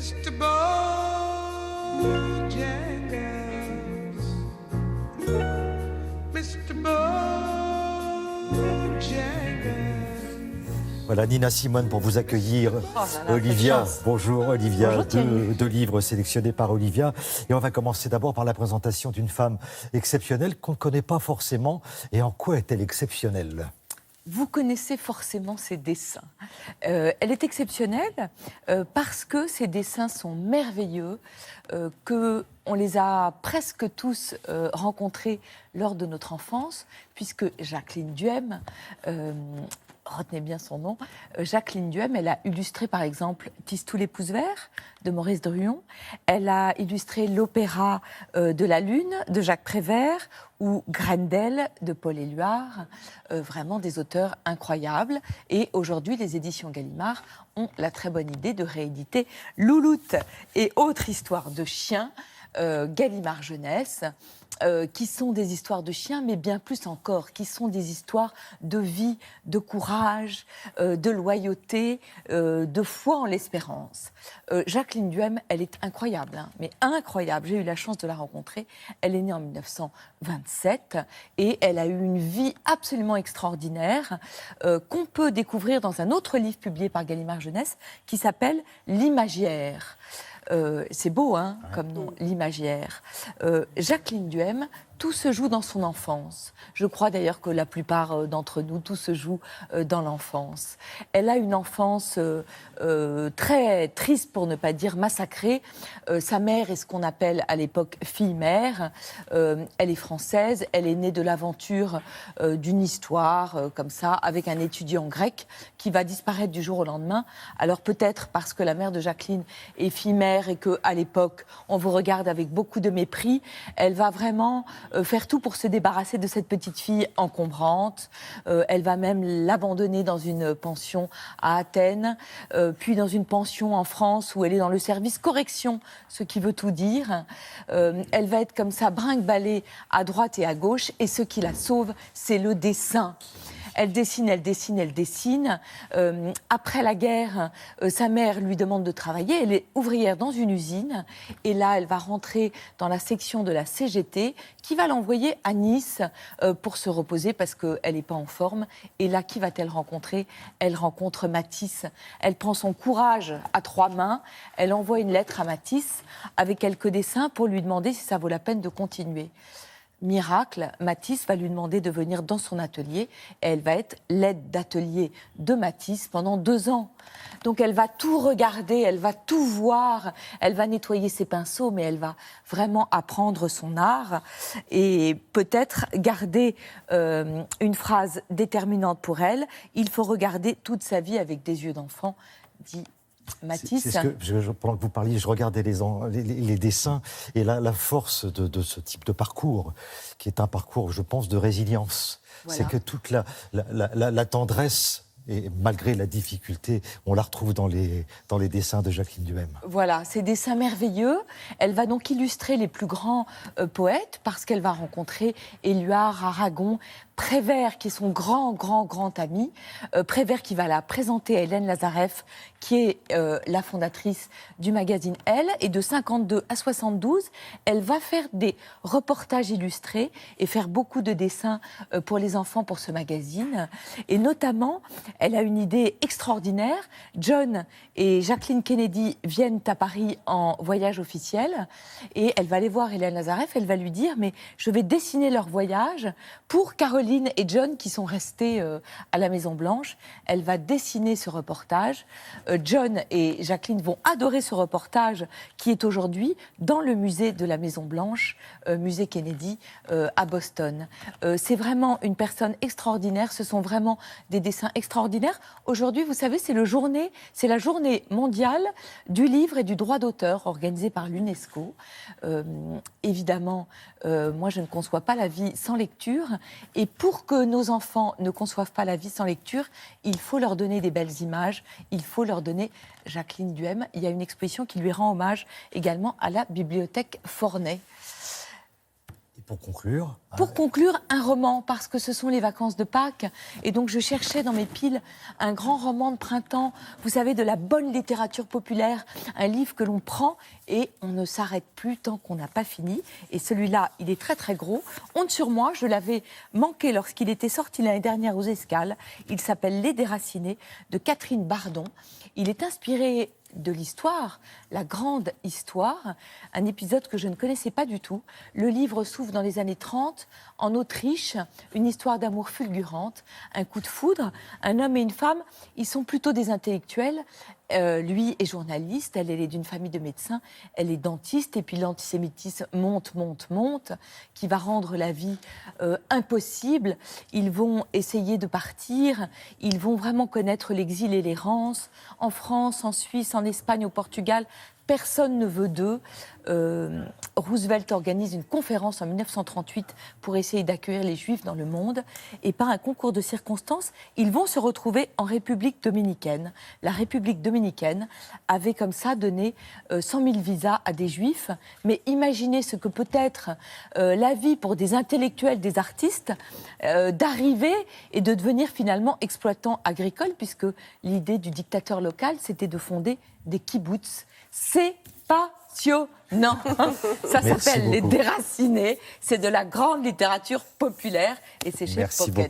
Mr. Bojangles, Mr. Bojangles. Voilà, Nina Simone pour vous accueillir. Olivia, bonjour Olivia, Bonjour, deux livres sélectionnés par Olivia. Et on va commencer d'abord par la présentation d'une femme exceptionnelle qu'on ne connaît pas forcément. Et en quoi est-elle exceptionnelle ? Vous connaissez forcément ses dessins. Elle est exceptionnelle parce que ses dessins sont merveilleux, qu'on les a presque tous rencontrés lors de notre enfance, puisque Jacqueline Duhem, retenez bien son nom, Jacqueline Duhem, elle a illustré par exemple Tistou les pouces verts de Maurice Druon, elle a illustré l'opéra de la Lune de Jacques Prévert ou Grendel de Paul Éluard, vraiment des auteurs incroyables. Et aujourd'hui, les éditions Gallimard ont la très bonne idée de rééditer Louloute et autres histoires de chiens, Gallimard Jeunesse, qui sont des histoires de chiens, mais bien plus encore, qui sont des histoires de vie, de courage, de loyauté, de foi en l'espérance. Jacqueline Duhem, elle est incroyable, hein, mais incroyable. J'ai eu la chance de la rencontrer. Elle est née en 1927 et elle a eu une vie absolument extraordinaire qu'on peut découvrir dans un autre livre publié par Gallimard Jeunesse qui s'appelle L'Imagière. C'est beau, hein, comme nom, L'Imagière. Jacqueline Duhem, tout se joue dans son enfance. Je crois d'ailleurs que la plupart d'entre nous, tout se joue dans l'enfance. Elle a une enfance très triste, pour ne pas dire massacrée. Sa mère est ce qu'on appelle à l'époque fille-mère. Elle est française, elle est née de l'aventure d'une histoire comme ça, avec un étudiant grec qui va disparaître du jour au lendemain. Alors peut-être parce que la mère de Jacqueline est fille-mère et qu'à l'époque, on vous regarde avec beaucoup de mépris, elle va vraiment faire tout pour se débarrasser de cette petite fille encombrante. Elle va même l'abandonner dans une pension à Athènes, puis dans une pension en France où elle est dans le service correction, ce qui veut tout dire. Elle va être comme ça brinque-ballée à droite et à gauche, et ce qui la sauve, c'est le dessin. Elle dessine, elle dessine, elle dessine. Après la guerre, sa mère lui demande de travailler. Elle est ouvrière dans une usine. Et là, elle va rentrer dans la section de la CGT qui va l'envoyer à Nice pour se reposer parce qu'elle n'est pas en forme. Et là, qui va-t-elle rencontrer ? Elle rencontre Matisse. Elle prend son courage à trois mains. Elle envoie une lettre à Matisse avec quelques dessins pour lui demander si ça vaut la peine de continuer. Miracle, Matisse va lui demander de venir dans son atelier et elle va être l'aide d'atelier de Matisse pendant 2 ans. Donc elle va tout regarder, elle va tout voir, elle va nettoyer ses pinceaux, mais elle va vraiment apprendre son art et peut-être garder une phrase déterminante pour elle. Il faut regarder toute sa vie avec des yeux d'enfant, dit Matisse. C'est ce que, pendant que vous parliez, je regardais les dessins et la force de ce type de parcours, qui est un parcours, je pense, de résilience. Voilà. C'est que toute la tendresse, et malgré la difficulté, on la retrouve dans les dessins de Jacqueline Duhem. Voilà, ces dessins merveilleux. Elle va donc illustrer les plus grands poètes parce qu'elle va rencontrer Éluard, Aragon, Prévert, qui est son grand ami. Prévert qui va la présenter à Hélène Lazareff, qui est la fondatrice du magazine Elle. Et de 52 à 72, elle va faire des reportages illustrés et faire beaucoup de dessins pour les enfants pour ce magazine. Et notamment, elle a une idée extraordinaire. John et Jacqueline Kennedy viennent à Paris en voyage officiel. Et elle va aller voir Hélène Lazareff. Elle va lui dire « Mais je vais dessiner leur voyage pour Caroline et John qui sont restés à la Maison-Blanche. » Elle va dessiner ce reportage. John et Jacqueline vont adorer ce reportage qui est aujourd'hui dans le musée de la Maison-Blanche, musée Kennedy à Boston. C'est vraiment une personne extraordinaire. Ce sont vraiment des dessins extraordinaires. Aujourd'hui, vous savez, c'est la journée mondiale du livre et du droit d'auteur organisée par l'UNESCO. Évidemment, moi, je ne conçois pas la vie sans lecture. Et pour que nos enfants ne conçoivent pas la vie sans lecture, il faut leur donner des belles images, il faut leur donner Jacqueline Duhem. Il y a une exposition qui lui rend hommage également à la bibliothèque Forney. Pour conclure. Pour conclure, un roman, parce que ce sont les vacances de Pâques. Et donc, je cherchais dans mes piles un grand roman de printemps, vous savez, de la bonne littérature populaire, un livre que l'on prend et on ne s'arrête plus tant qu'on n'a pas fini. Et celui-là, il est très, très gros. Honte sur moi, je l'avais manqué lorsqu'il était sorti l'année dernière aux Escales. Il s'appelle Les Déracinés, de Catherine Bardon. Il est inspiré de l'histoire, la grande histoire, un épisode que je ne connaissais pas du tout. Le livre s'ouvre dans les années 30, en Autriche, une histoire d'amour fulgurante, un coup de foudre, un homme et une femme, ils sont plutôt des intellectuels. Lui est journaliste, elle est d'une famille de médecins, elle est dentiste, et puis l'antisémitisme monte, qui va rendre la vie impossible. Ils vont essayer de partir, ils vont vraiment connaître l'exil et l'errance, en France, en Suisse, en Espagne, au Portugal. Personne ne veut d'eux. Roosevelt organise une conférence en 1938 pour essayer d'accueillir les Juifs dans le monde. Et par un concours de circonstances, ils vont se retrouver en République dominicaine. La République dominicaine avait comme ça donné 100 000 visas à des Juifs. Mais imaginez ce que peut être la vie pour des intellectuels, des artistes, d'arriver et de devenir finalement exploitants agricoles, puisque l'idée du dictateur local, c'était de fonder des kibboutz. C'est passionnant. Ça s'appelle Les Déracinés. C'est de la grande littérature populaire et c'est chez Merci Pocket. beaucoup.